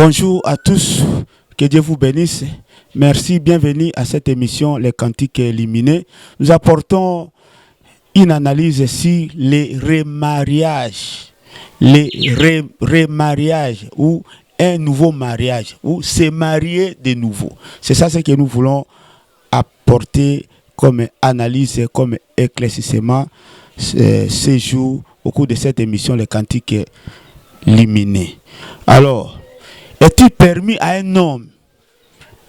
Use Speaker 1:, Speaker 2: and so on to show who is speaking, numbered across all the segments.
Speaker 1: Bonjour à tous, que Dieu vous bénisse. Merci, bienvenue à cette émission Les Cantiques éliminés. Nous apportons une analyse sur les remariages. Les remariages ou un nouveau mariage ou se marier de nouveau. C'est ça ce que nous voulons apporter comme analyse, comme éclaircissement ce jour au cours de cette émission Les Cantiques éliminés. Alors, est-il permis à un homme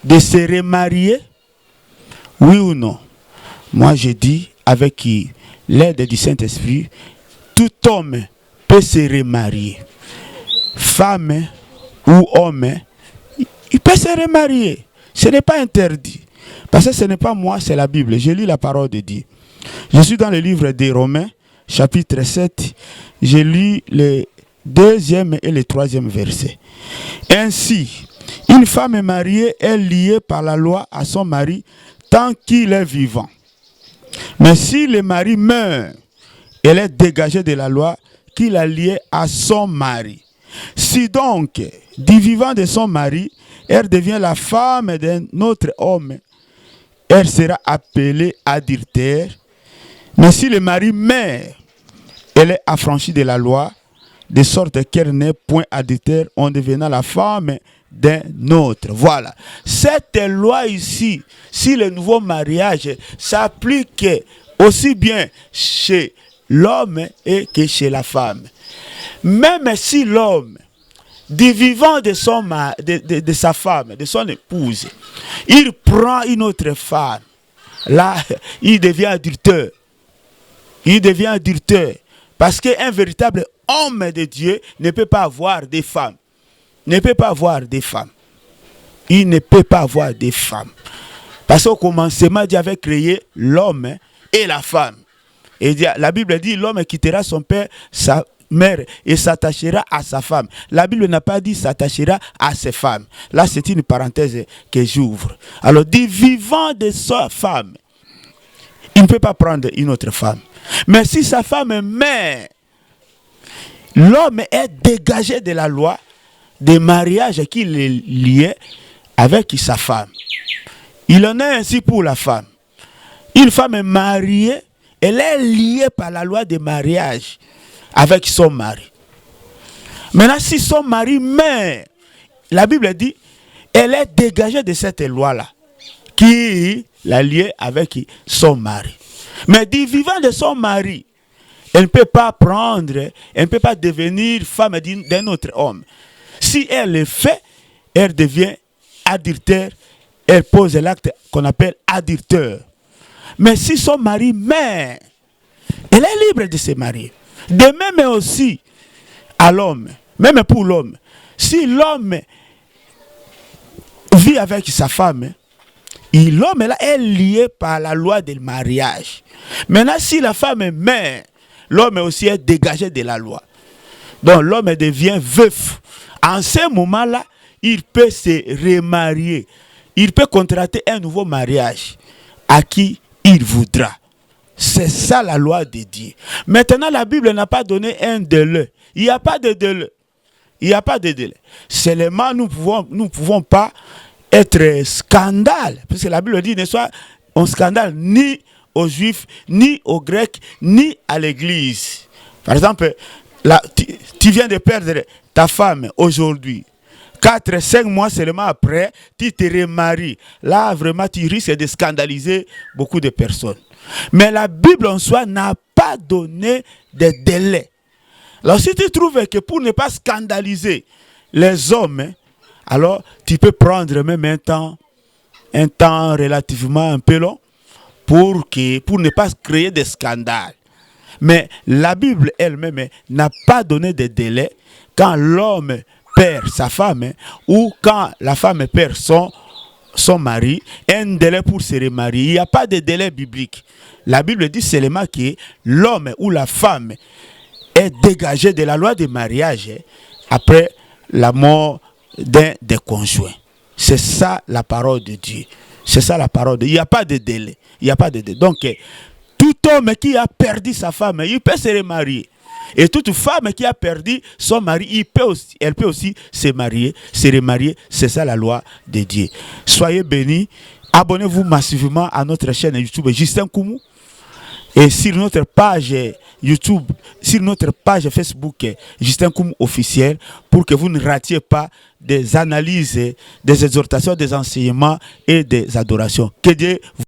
Speaker 1: de se remarier? Oui ou non? Moi je dis, avec l'aide du Saint-Esprit, tout homme peut se remarier. Femme ou homme, il peut se remarier. Ce n'est pas interdit. Parce que ce n'est pas moi, c'est la Bible. Je lis la parole de Dieu. Je suis dans le livre des Romains, chapitre 7. Je lis le 2e et le 3e verset. Ainsi, une femme mariée est liée par la loi à son mari tant qu'il est vivant. Mais si le mari meurt, elle est dégagée de la loi qui l'a liée à son mari. Si donc, du vivant de son mari, elle devient la femme d'un autre homme, elle sera appelée adultère. Mais si le mari meurt, elle est affranchie de la loi, de sorte qu'elle n'est point adultère en devenant la femme d'un autre. Voilà. Cette loi ici, si le nouveau mariage s'applique aussi bien chez l'homme et que chez la femme. Même si l'homme, du vivant de sa femme, de son épouse, il prend une autre femme, là, il devient adultère. Il devient adultère. Parce qu'un véritable homme de Dieu ne peut pas avoir des femmes. Ne peut pas avoir des femmes. Il ne peut pas avoir des femmes. Parce qu'au commencement, Dieu avait créé l'homme et la femme. Et la Bible dit l'homme quittera son père, sa mère et s'attachera à sa femme. La Bible n'a pas dit s'attachera à ses femmes. Là, c'est une parenthèse que j'ouvre. Alors, du vivant de sa femme, il ne peut pas prendre une autre femme. Mais si sa femme meurt, l'homme est dégagé de la loi des mariages qu'il est lié avec sa femme. Il en est ainsi pour la femme. Une femme mariée, elle est liée par la loi des mariages avec son mari. Maintenant, si son mari meurt, la Bible dit, elle est dégagée de cette loi-là qui l'a liée avec son mari. Mais du vivant de son mari, elle ne peut pas prendre, elle ne peut pas devenir femme d'un autre homme. Si elle le fait, elle devient adultère, elle pose l'acte qu'on appelle adultère. Mais si son mari meurt, elle est libre de se marier. De même aussi à l'homme, même pour l'homme. Si l'homme vit avec sa femme, l'homme là est lié par la loi du mariage. Maintenant, si la femme meurt, l'homme aussi est dégagé de la loi. Donc l'homme devient veuf. En ce moment-là, il peut se remarier. Il peut contracter un nouveau mariage à qui il voudra. C'est ça la loi de Dieu. Maintenant, la Bible n'a pas donné un délai. Il n'y a pas de délai. Il n'y a pas de délai. Seulement, nous ne pouvons pas être scandale. Parce que la Bible dit ne soit un scandale ni aux Juifs, ni aux Grecs, ni à l'Église. Par exemple, là, tu viens de perdre ta femme aujourd'hui. 4-5 mois seulement après, tu te remaries. Là, vraiment, tu risques de scandaliser beaucoup de personnes. Mais la Bible en soi n'a pas donné de délai. Alors, si tu trouves que pour ne pas scandaliser les hommes, alors tu peux prendre même un temps relativement un peu long pour ne pas créer de scandales. Mais la Bible elle-même n'a pas donné de délai quand l'homme perd sa femme ou quand la femme perd son mari, un délai pour se remarier. Il n'y a pas de délai biblique. La Bible dit seulement que l'homme ou la femme est dégagé de la loi du mariage après la mort d'un des conjoints. C'est ça la parole de Dieu. C'est ça la parole de Dieu. Il n'y a pas de délai. Il n'y a pas de délai. Donc, tout homme qui a perdu sa femme, il peut se remarier. Et toute femme qui a perdu son mari, elle peut aussi se remarier. C'est ça la loi de Dieu. Soyez bénis. Abonnez-vous massivement à notre chaîne YouTube Justin Koumou. Et sur notre page YouTube, sur notre page Facebook Justin Koumou officiel, pour que vous ne ratiez pas des analyses, des exhortations, des enseignements et des adorations. Que Dieu vous